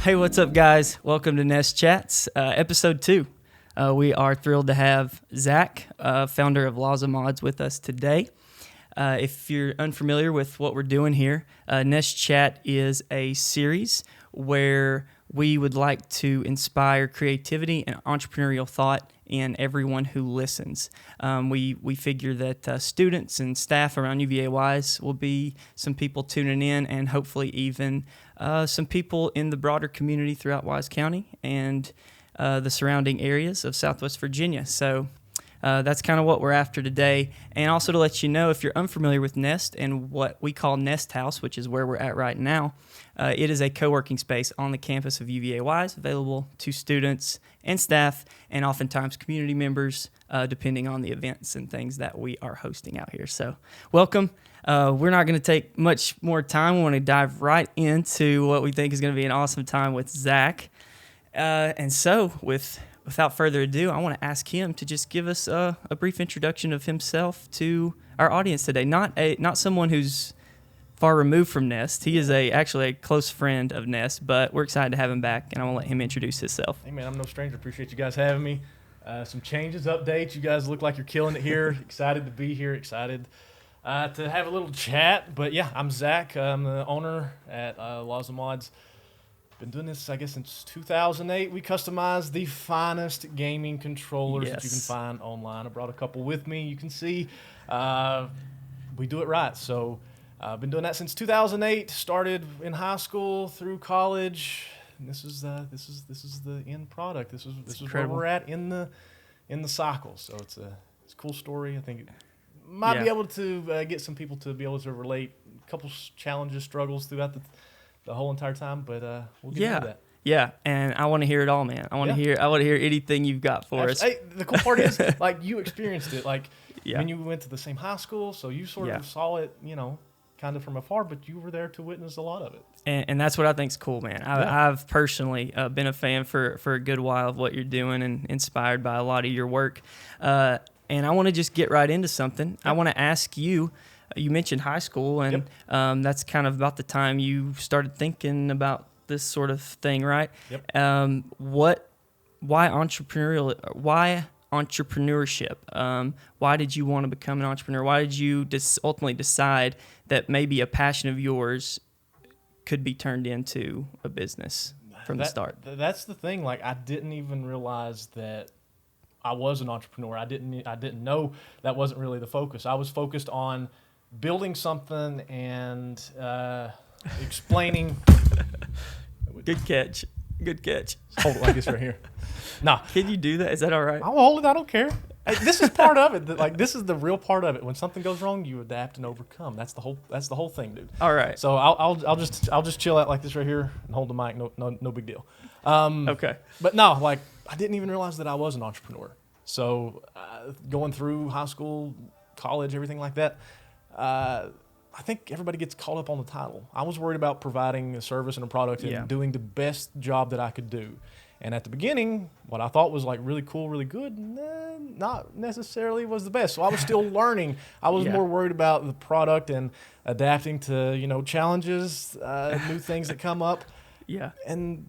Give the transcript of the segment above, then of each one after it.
Hey, what's up, guys? Welcome to Nest Chats, episode 2. We are thrilled to have Zak, founder of LazaModz, with us today. If you're unfamiliar with what we're doing here, Nest Chat is a series where we would like to inspire creativity and entrepreneurial thought in everyone who listens. We figure that students and staff around UVA-Wise will be some people tuning in, and hopefully even some people in the broader community throughout Wise County and the surrounding areas of Southwest Virginia. So that's kind of what we're after today. And also to let you know, if you're unfamiliar with Nest and what we call Nest House, which is where we're at right now, it is a co-working space on the campus of UVA-Wise, available to students and staff, and oftentimes community members, depending on the events and things that we are hosting out here. So welcome. We're not going to take much more time. We want to dive right into what we think is going to be an awesome time with Zak. And so without further ado, I want to ask him to just give us a brief introduction of himself to our audience today. Not someone who's far removed from Nest. He is actually a close friend of Nest, but we're excited to have him back, and I want to let him introduce himself. Hey, man, I'm no stranger. Appreciate you guys having me. Some changes, updates. You guys look like you're killing it here. Excited to be here. Excited to have a little chat. But, yeah, I'm Zak. I'm the owner at LazaModz. Been doing this, I guess, since 2008. We customize the finest gaming controllers that you can find online. I brought a couple with me. You can see we do it right. So I've been doing that since 2008. Started in high school through college. And this is the end product. This is where we're at in the cycle. So it's a cool story. I think it might be able to get some people to be able to relate. A couple challenges, struggles throughout the whole entire time, but we'll get into that. Yeah, and I want to hear it all, man. I want to hear anything you've got for us. Hey, the cool part is, like, you experienced it. Like, when you went to the same high school, so you sort of saw it, kind of from afar, but you were there to witness a lot of it. And that's what I think is cool, man. I've personally been a fan for a good while of what you're doing and inspired by a lot of your work. And I want to just get right into something. I want to ask you, you mentioned high school, and that's kind of about the time you started thinking about this sort of thing, right? Yep. Why entrepreneurship? Why did you want to become an entrepreneur? Why did you ultimately decide that maybe a passion of yours could be turned into a business from the start? That's the thing. Like, I didn't even realize that I was an entrepreneur. I didn't know that wasn't really the focus. I was focused on building something and explaining. Good catch. Hold it like this right here. Nah. Can you do that? Is that all right? I'll hold it. I don't care. This is part of it. Like, this is the real part of it. When something goes wrong, you adapt and overcome. That's the whole thing, dude. All right. So I'll just chill out like this right here and hold the mic. No big deal. Okay. But no, like, I didn't even realize that I was an entrepreneur. So going through high school, college, everything like that, I think everybody gets caught up on the title. I was worried about providing a service and a product and doing the best job that I could do. And at the beginning, what I thought was like really cool, really good, not necessarily was the best. So I was still learning. I was more worried about the product and adapting to, challenges, new things that come up. Yeah. And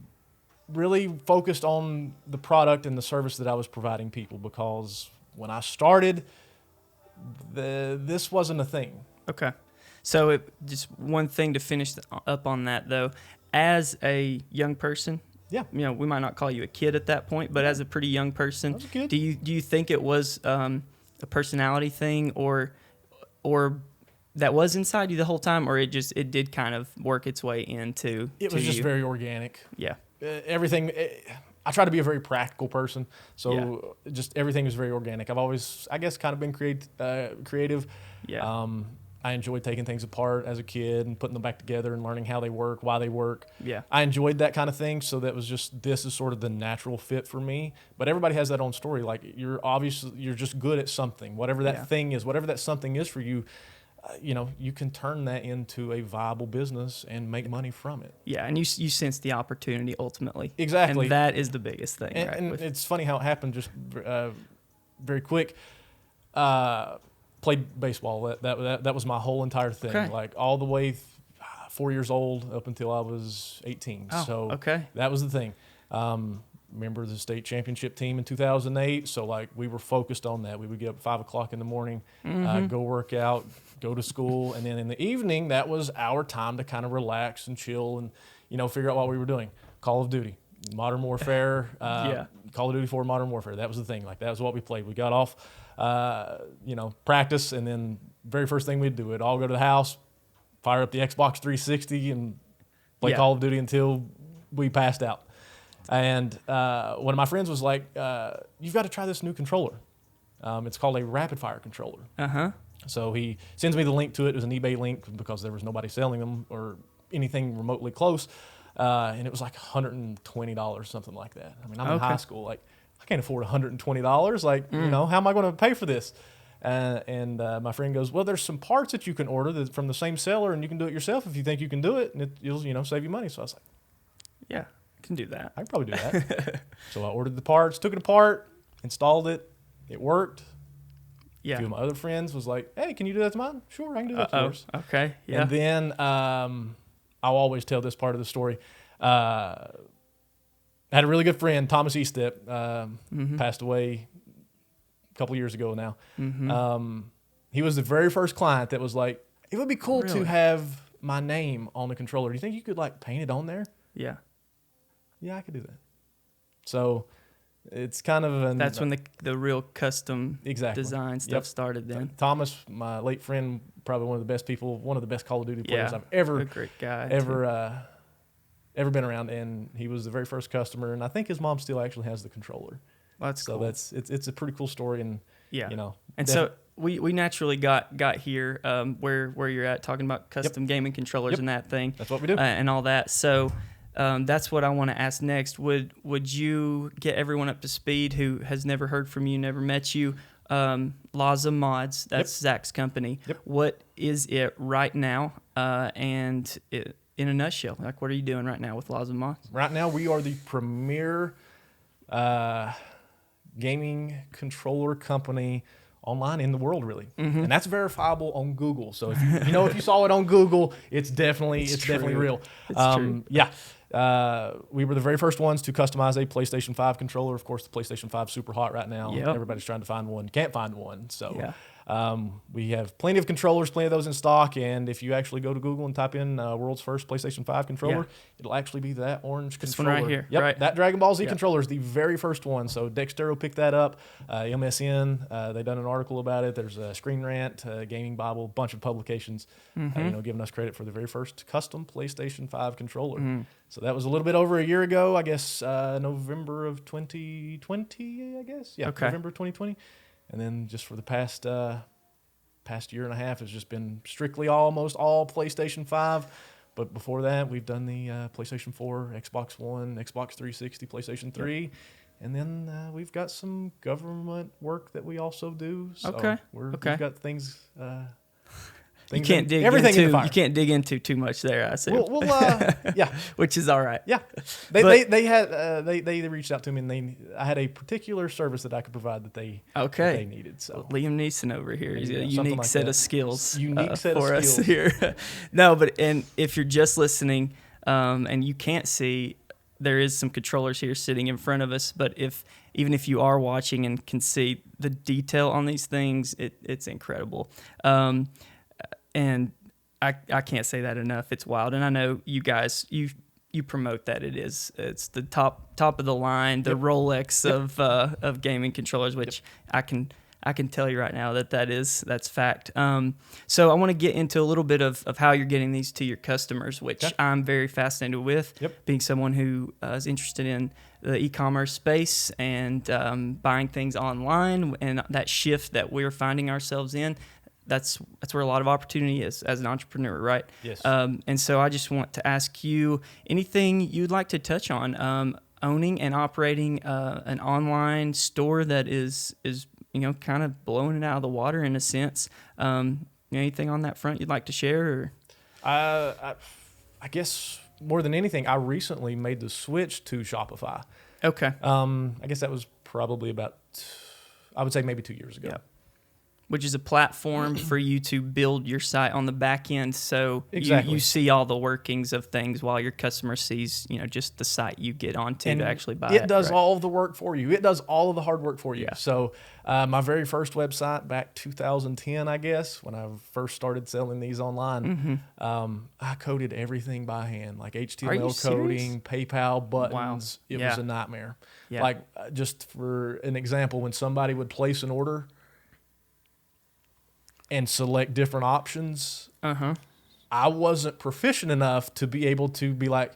really focused on the product and the service that I was providing people, because when I started, this wasn't a thing. Okay. So just one thing to finish up on that, though. As a young person, we might not call you a kid at that point, but as a pretty young person, do you think it was a personality thing, or that was inside you the whole time, or it did kind of work its way into? It was just very organic. Yeah. Everything. I try to be a very practical person, so just everything is very organic. I've always, I guess, kind of been creative. Yeah. I enjoyed taking things apart as a kid and putting them back together and learning how they work, why they work. Yeah. I enjoyed that kind of thing, so this is sort of the natural fit for me. But everybody has that own story. Like, you're just good at something, whatever that thing is, whatever that something is for you. You can turn that into a viable business and make money from it. Yeah, and you sense the opportunity ultimately. Exactly. And that is the biggest thing. And it's funny how it happened just very quick. Played baseball. That was my whole entire thing. Okay. Like, all the way 4 years old up until I was 18. Oh, so okay. that was the thing. Remember the state championship team in 2008. So like we were focused on that. We would get up at 5 o'clock in the morning, go work out, go to school. And then in the evening, that was our time to kind of relax and chill and, figure out what we were doing. Call of Duty, Modern Warfare, Call of Duty 4, Modern Warfare. That was the thing. Like that was what we played. We got off, practice. And then very first thing we'd do, we'd all go to the house, fire up the Xbox 360 and play Call of Duty until we passed out. And one of my friends was like, you've got to try this new controller. It's called a rapid fire controller. So he sends me the link to it. It was an eBay link because there was nobody selling them or anything remotely close. And it was like $120, something like that. I mean, I'm in high school. Like, I can't afford $120. Like, how am I going to pay for this? And my friend goes, well, there's some parts that you can order from the same seller, and you can do it yourself if you think you can do it, and it'll save you money. So I was like, yeah, can do that. I can probably do that. So I ordered the parts, took it apart, installed it. It worked. Yeah. A few of my other friends was like, hey, can you do that to mine? Sure, I can do that to yours. Okay, yeah. And then I'll always tell this part of the story. I had a really good friend, Thomas Estep, passed away a couple years ago now. He was the very first client that was like, it would be cool to have my name on the controller. Do you think you could like paint it on there? Yeah. Yeah, I could do that. So it's kind of that's when the real custom design stuff started then. Thomas, my late friend, probably one of the best people, one of the best Call of Duty players I've ever a great guy ever been around, and he was the very first customer, and I think his mom still actually has the controller. Well, that's cool. So it's a pretty cool story, and and so we naturally got here where you're at, talking about custom gaming controllers and that thing. That's what we do, and all that. So that's what I want to ask next. Would you get everyone up to speed who has never heard from you, never met you? LazaModz, that's Zach's company. What is it right now? And in a nutshell, like what are you doing right now with LazaModz? Right now, we are the premier gaming controller company online in the world, really, and that's verifiable on Google. So if if you saw it on Google, it's definitely real. It's true. We were the very first ones to customize a PlayStation 5 controller. Of course, the PlayStation 5 is super hot right now. Everybody's trying to find one, can't find one. So we have plenty of controllers, plenty of those in stock. And if you actually go to Google and type in world's first PlayStation 5 controller, it'll actually be that orange controller. This one right here. Yep, right. That Dragon Ball Z controller is the very first one. So Dextero picked that up. MSN, they done an article about it. There's a Screen Rant, Gaming Bible, bunch of publications, giving us credit for the very first custom PlayStation 5 controller. So that was a little bit over a year ago, I guess, November of 2020, I guess. Yeah, November of 2020. And then just for the past year and a half, it's just been strictly almost all PlayStation 5. But before that, we've done the PlayStation 4, Xbox One, Xbox 360, PlayStation 3. And then we've got some government work that we also do. So we've got things... You can't dig into too much there, I see. Which is all right. Yeah, they reached out to me, and I had a particular service that I could provide that they needed. So Liam Neeson over here, he's a unique like set of skills. Unique set for of us skills here. No, and if you're just listening, and you can't see, there is some controllers here sitting in front of us. But even if you are watching and can see the detail on these things, it's incredible. And I can't say that enough. It's wild. And I know you guys, you promote that it's the top of the line, the Rolex of gaming controllers, which I can tell you right now that's fact. So I want to get into a little bit of how you're getting these to your customers, which I'm very fascinated with, being someone who is interested in the e-commerce space and buying things online, and that shift that we're finding ourselves in. That's where a lot of opportunity is as an entrepreneur, right? Yes. And so I just want to ask you anything you'd like to touch on owning and operating an online store that is kind of blowing it out of the water in a sense. Anything on that front you'd like to share? Or? I guess more than anything, I recently made the switch to Shopify. Okay. I guess that was probably about, I would say maybe 2 years ago. Yeah. which is a platform for you to build your site on the back end. So Exactly. you see all the workings of things while your customer sees, just the site you get onto And to actually buy it. It does right? all of the work for you. It does all of the hard work for you. Yeah. So my very first website back 2010, I guess, when I first started selling these online, I coded everything by hand, like HTML coding, PayPal buttons. Wow. It was a nightmare. Yeah. Like just for an example, when somebody would place an order and select different options, I wasn't proficient enough to be able to be like,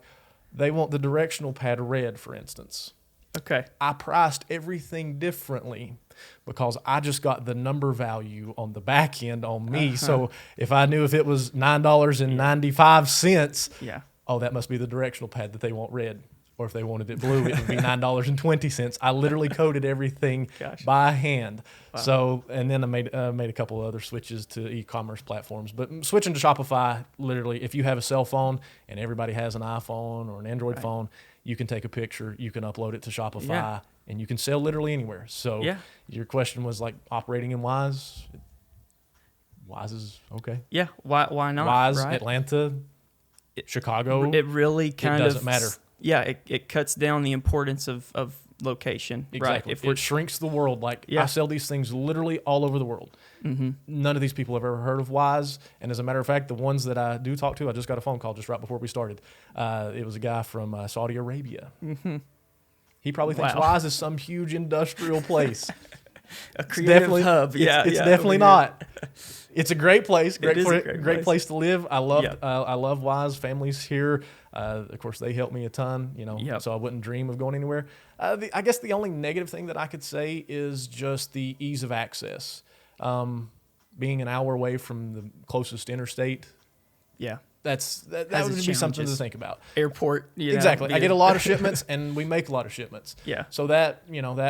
they want the directional pad red, for instance. Okay. I priced everything differently because I just got the number value on the back end on me. So if I knew if it was $9.95, oh, that must be the directional pad that they want red. Or if they wanted it blue, it would be $9.20. I literally coded everything by hand. Wow. So, and then I made a couple of other switches to e-commerce platforms. But switching to Shopify, literally, if you have a cell phone and everybody has an iPhone or an Android phone, you can take a picture, you can upload it to Shopify, and you can sell literally anywhere. So your question was like operating in Wise. Wise is okay. Yeah, why not? Wise, right? Atlanta, Chicago. It really kind of doesn't matter. Yeah, it cuts down the importance of location, exactly. right? It shrinks the world. Like I sell these things literally all over the world. None of these people have ever heard of Wise, and as a matter of fact, the ones that I do talk to, I just got a phone call just right before we started. It was a guy from Saudi Arabia. He probably thinks Wise is some huge industrial place. A creative hub. It's definitely not. It's a great place. Great place to live. I love Wise. Families here. Of course, they helped me a ton, so I wouldn't dream of going anywhere. I guess the only negative thing that I could say is just the ease of access. Being an hour away from the closest interstate. Yeah. That would be something to think about. Airport. Exactly. I get a lot of shipments and we make a lot of shipments. Yeah. So that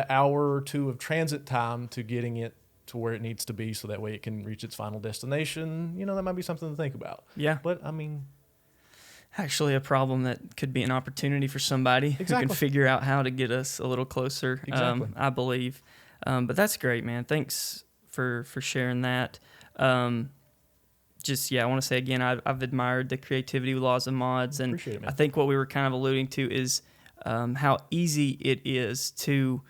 hour or two of transit time to getting it to where it needs to be so that way it can reach its final destination, that might be something to think about. Yeah. But I mean, actually a problem that could be an opportunity for somebody who can figure out how to get us a little closer. I believe. But that's great, man. Thanks for sharing that. I want to say again, I've admired the creativity with LazaModz, and appreciate it, man. I think what we were kind of alluding to is how easy it is to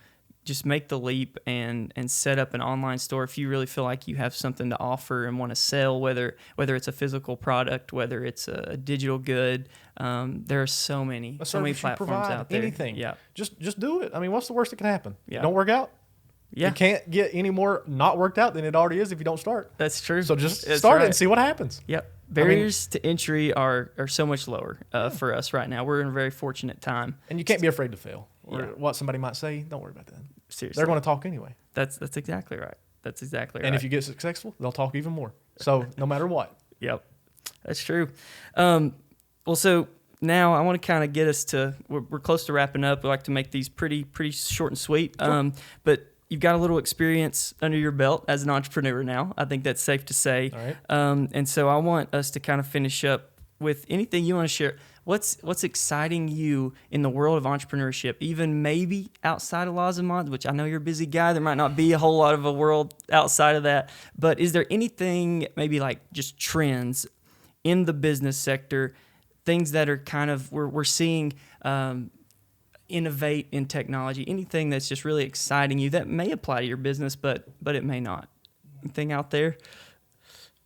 just make the leap and set up an online store if you really feel like you have something to offer and want to sell, whether it's a physical product, whether it's a digital good. There are so many platforms out there. Anything. Yeah. Just do it. I mean, what's the worst that can happen? Yeah. Don't work out. Yeah. It can't get any more not worked out than it already is if you don't start. That's true. So just start it and see what happens. Yep. Barriers to entry are so much lower for us right now. We're in a very fortunate time. And you can't be afraid to fail or what somebody might say. Don't worry about that. Seriously. They're going to talk anyway. That's exactly right. And if you get successful, they'll talk even more. So no matter what. Yep. That's true. So now I want to kind of get us to, we're close to wrapping up. We like to make these pretty short and sweet. Sure. But you've got a little experience under your belt as an entrepreneur now. I think that's safe to say. All right. And so I want us to kind of finish up with anything you want to share. What's exciting you in the world of entrepreneurship, even maybe outside of LazaModz, which I know you're a busy guy. There might not be a whole lot of a world outside of that. But is there anything maybe like just trends in the business sector, things that are kind of we're seeing innovate in technology, anything that's just really exciting you that may apply to your business, but it may not? Anything out there?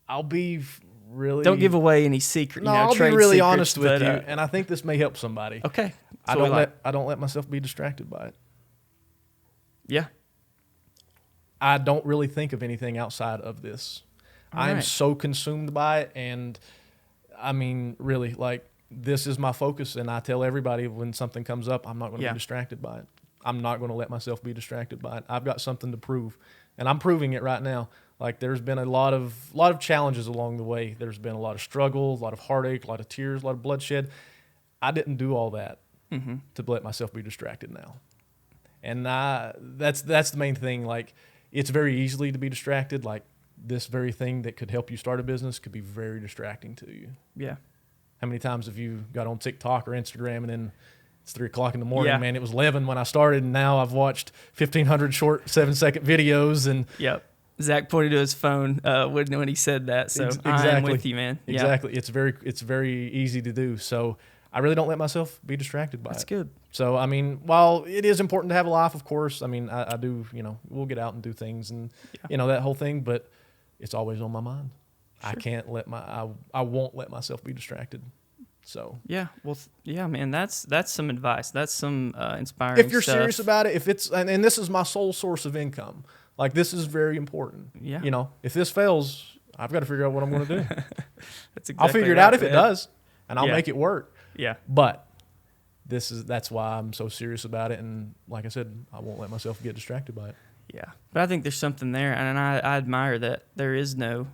I'll be really... Don't give away any secret. I'll be really honest with you, and I think this may help somebody. Okay. I don't let myself be distracted by it. Yeah. I don't really think of anything outside of this. I am so consumed by it, and I mean, really, like, this is my focus, and I tell everybody when something comes up, I'm not going to be distracted by it. I'm not going to let myself be distracted by it. I've got something to prove, and I'm proving it right now. Like, there's been a lot of challenges along the way. There's been a lot of struggle, a lot of heartache, a lot of tears, a lot of bloodshed. I didn't do all that to let myself be distracted now. And that's the main thing. Like, it's very easily to be distracted. Like, this very thing that could help you start a business could be very distracting to you. Yeah. How many times have you got on TikTok or Instagram and then it's 3 o'clock in the morning, man? It was 11 when I started, and now I've watched 1,500 short 7-second videos, and Zach pointed to his phone when he said that. So I'm with you, man. Exactly. It's very easy to do. So I really don't let myself be distracted by it. That's good. So, I mean, while it is important to have a life, of course, I mean, I do, we'll get out and do things and, that whole thing, but it's always on my mind. Sure. I can't I won't let myself be distracted. So. Yeah. Well, yeah, man, that's some advice. That's some inspiring If you're stuff. serious about it, if it's, and this is my sole source of income, like this is very important. Yeah. If this fails, I've got to figure out what I'm going to do. That's exactly I'll figure it out if it does, and I'll make it work. Yeah. But that's why I'm so serious about it. And like I said, I won't let myself get distracted by it. Yeah. But I think there's something there. And I admire that there's no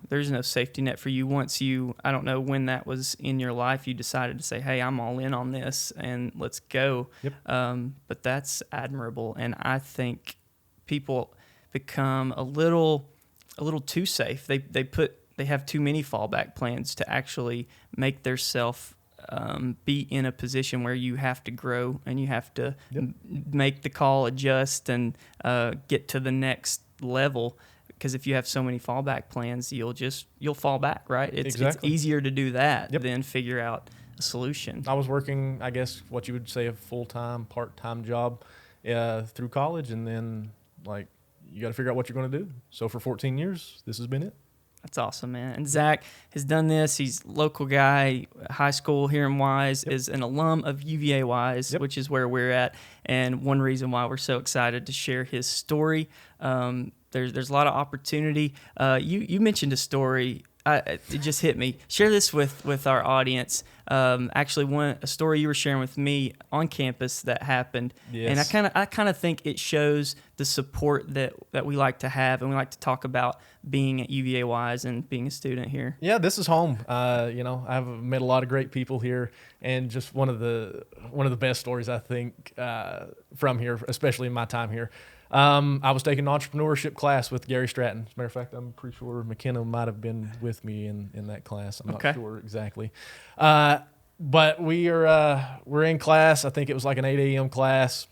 safety net for you once I don't know when that was in your life, you decided to say, hey, I'm all in on this and let's go. Yep. But that's admirable. And I think people become a little too safe. They have too many fallback plans to actually make their self be in a position where you have to grow and you have to make the call, adjust, and get to the next level. Because if you have so many fallback plans, you'll fall back, right? It's easier to do that than figure out a solution. I was working, I guess, what you would say a full-time, part-time job through college, and then you got to figure out what you're going to do. So for 14 years, this has been it. That's awesome, man. And Zach has done this. He's a local guy, high school here in Wise, is an alum of UVA-Wise, which is where we're at. And one reason why we're so excited to share his story. There's a lot of opportunity. You mentioned a story. It just hit me. Share this with our audience. Actually, a story you were sharing with me on campus that happened, and I kind of think it shows the support that we like to have, and we like to talk about being at UVA-Wise and being a student here. Yeah, this is home. I've met a lot of great people here, and just one of the best stories I think from here, especially in my time here. I was taking an entrepreneurship class with Gary Stratton. As a matter of fact, I'm pretty sure McKenna might have been with me in that class. I'm not sure exactly. But we're in class. I think it was like an 8 a.m. class.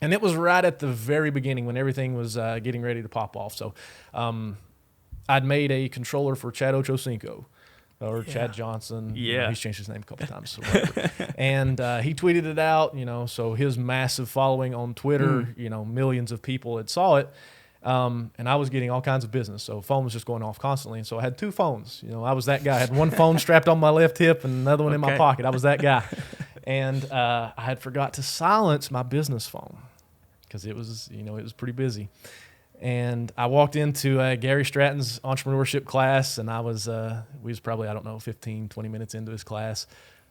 And it was right at the very beginning when everything was getting ready to pop off. So I'd made a controller for Chad Ochocinco. Or Chad Johnson. Yeah. He's changed his name a couple times. So and he tweeted it out, so his massive following on Twitter, millions of people had saw it. And I was getting all kinds of business. So phone was just going off constantly. And so I had two phones. I was that guy. I had one phone strapped on my left hip and another one in my pocket. I was that guy. And I had forgot to silence my business phone because it was pretty busy. And I walked into Gary Stratton's entrepreneurship class, and we was probably, 15, 20 minutes into his class.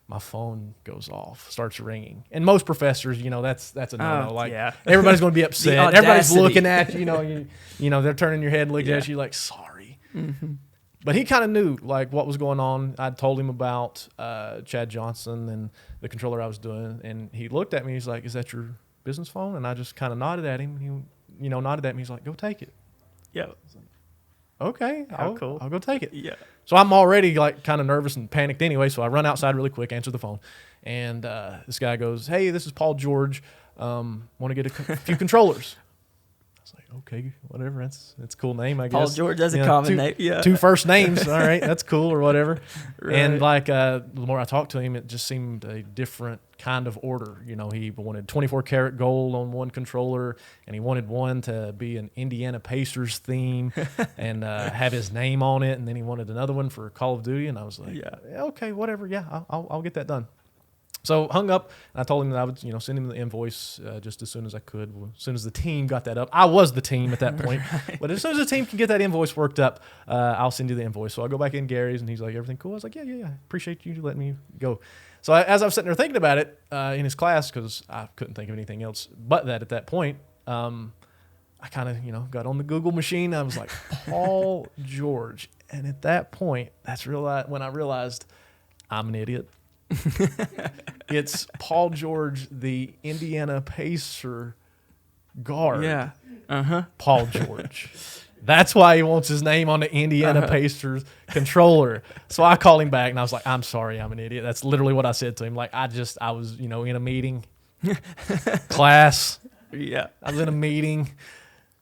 My phone goes off, starts ringing. And most professors, that's a no-no. Everybody's going to be upset. Everybody's looking at you, they're turning your head and looking at you like, sorry. Mm-hmm. But he kind of knew, what was going on. I told him about Chad Johnson and the controller I was doing, and he looked at me. He's like, is that your business phone? And I just kind of nodded at him. He nodded at me. He's like, go take it. Yeah. Okay. I'll go take it. Yeah. So I'm already kind of nervous and panicked anyway. So I run outside really quick, answer the phone. And this guy goes, hey, this is Paul George. Want to get a few controllers. I was like, okay, whatever. That's a cool name, I guess. Paul George, that's a common name. Yeah. Two first names. All right. That's cool or whatever. Right. And the more I talked to him, it just seemed a different kind of order. He wanted 24 karat gold on one controller, and he wanted one to be an Indiana Pacers theme and have his name on it. And then he wanted another one for Call of Duty. And I was like, okay, whatever. Yeah, I'll get that done. So hung up, and I told him that I would, send him the invoice just as soon as I could. Well, as soon as the team got that up, I was the team at that point. Right. But as soon as the team can get that invoice worked up, I'll send you the invoice. So I go back in Gary's, and he's like, everything cool? I was like, yeah. Appreciate you letting me go. So as I was sitting there thinking about it in his class, because I couldn't think of anything else but that at that point, I kind of, got on the Google machine. I was like, Paul George. And at that point, when I realized I'm an idiot. It's Paul George, the Indiana Pacer guard. Yeah. Paul George. That's why he wants his name on the Indiana Pacers controller. So I called him back and I was like, I'm sorry, I'm an idiot. That's literally what I said to him. I was, in a meeting, class. Yeah. I was in a meeting.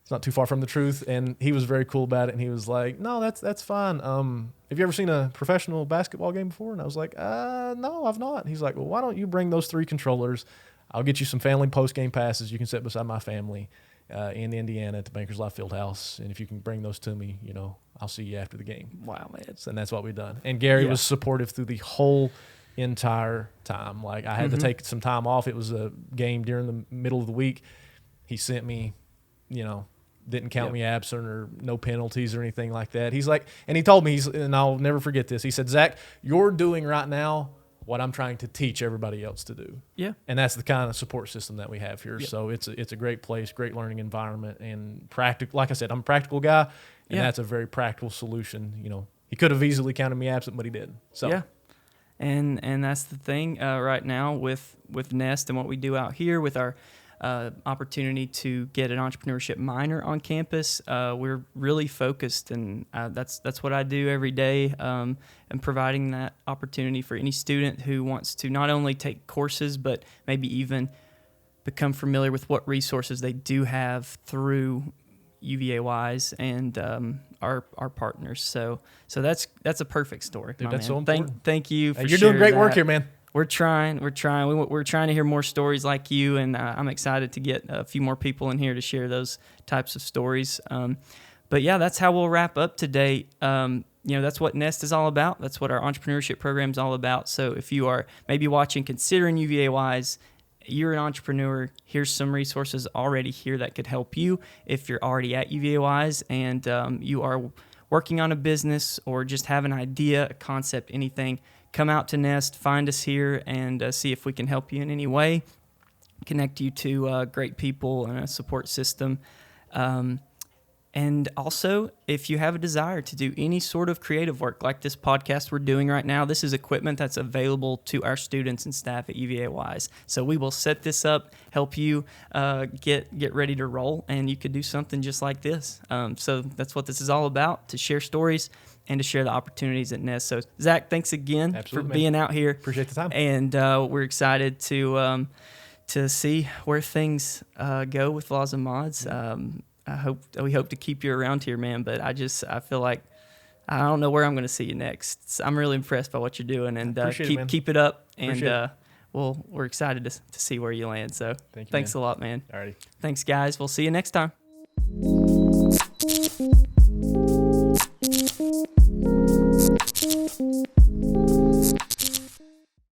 It's not too far from the truth. And he was very cool about it. And he was like, no, that's fine. Have you ever seen a professional basketball game before? And I was like, no, I've not. He's like, well, why don't you bring those 3 controllers? I'll get you some family post-game passes. You can sit beside my family in Indiana at the Bankers Life Fieldhouse. And if you can bring those to me, I'll see you after the game. Wow, man. And that's what we've done. And Gary was supportive through the whole entire time. Like, I had to take some time off. It was a game during the middle of the week. He sent me, didn't count me absent or no penalties or anything like that. He's like, and he told me, and I'll never forget this. He said, Zach, you're doing right now what I'm trying to teach everybody else to do. Yeah. And that's the kind of support system that we have here. Yep. So it's a great place, great learning environment, and practical. Like I said, I'm a practical guy, and that's a very practical solution. He could have easily counted me absent, but he didn't. So. Yeah. And that's the thing right now with Nest and what we do out here with our opportunity to get an entrepreneurship minor on campus. We're really focused, and that's what I do every day, and providing that opportunity for any student who wants to not only take courses, but maybe even become familiar with what resources they do have through UVA-Wise and our partners. So that's a perfect story. Dude, that's so important. Thank you for You're doing great work here, man. We're trying. We're trying to hear more stories like you, and I'm excited to get a few more people in here to share those types of stories. But yeah, that's how we'll wrap up today. That's what Nest is all about. That's what our entrepreneurship program is all about. So if you are maybe watching, considering UVA-Wise, you're an entrepreneur, here's some resources already here that could help you. If you're already at UVA-Wise and you are working on a business or just have an idea, a concept, anything, come out to Nest, find us here, and see if we can help you in any way, connect you to great people and a support system. And also, if you have a desire to do any sort of creative work like this podcast we're doing right now, this is equipment that's available to our students and staff at UVA-Wise. So we will set this up, help you get ready to roll, and you could do something just like this. So that's what this is all about, to share stories and to share the opportunities at Nest. So, Zach, thanks again for being out here. Appreciate the time. And we're excited to see where things go with LazaModz. We hope to keep you around here, man. But I feel like I don't know where I'm going to see you next. I'm really impressed by what you're doing, and keep it up. And we're excited to see where you land. So thanks a lot, man. Alrighty. Thanks, guys. We'll see you next time.